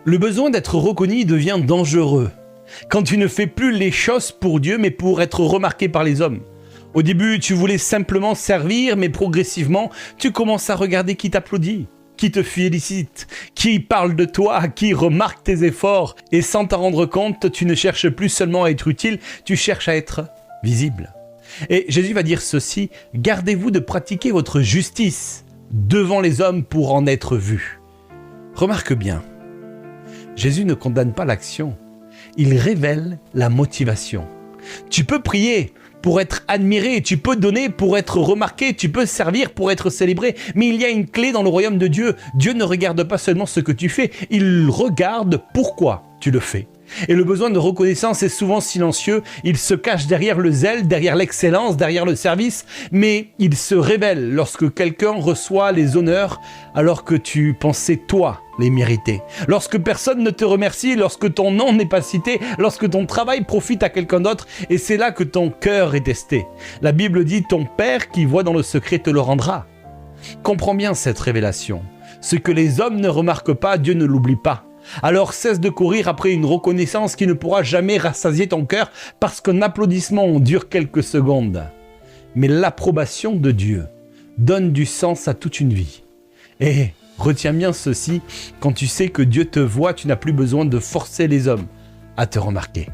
Le besoin d'être reconnu devient dangereux quand tu ne fais plus les choses pour Dieu, mais pour être remarqué par les hommes. Au début, tu voulais simplement servir, mais progressivement, tu commences à regarder qui t'applaudit, qui te félicite, qui parle de toi, qui remarque tes efforts. Et sans t'en rendre compte, tu ne cherches plus seulement à être utile, tu cherches à être visible. Et Jésus va dire ceci, « Gardez-vous de pratiquer votre justice devant les hommes pour en être vu. » Remarque bien, Jésus ne condamne pas l'action, il révèle la motivation. Tu peux prier pour être admiré, tu peux donner pour être remarqué, tu peux servir pour être célébré, mais il y a une clé dans le royaume de Dieu. Dieu ne regarde pas seulement ce que tu fais, il regarde pourquoi tu le fais. Et le besoin de reconnaissance est souvent silencieux, il se cache derrière le zèle, derrière l'excellence, derrière le service, mais il se révèle lorsque quelqu'un reçoit les honneurs alors que tu pensais toi les mériter. Lorsque personne ne te remercie, lorsque ton nom n'est pas cité, lorsque ton travail profite à quelqu'un d'autre, et c'est là que ton cœur est testé. La Bible dit « Ton Père qui voit dans le secret te le rendra ». Comprends bien cette révélation. Ce que les hommes ne remarquent pas, Dieu ne l'oublie pas. Alors cesse de courir après une reconnaissance qui ne pourra jamais rassasier ton cœur parce qu'un applaudissement dure quelques secondes. Mais l'approbation de Dieu donne du sens à toute une vie. Et retiens bien ceci, quand tu sais que Dieu te voit, tu n'as plus besoin de forcer les hommes à te remarquer.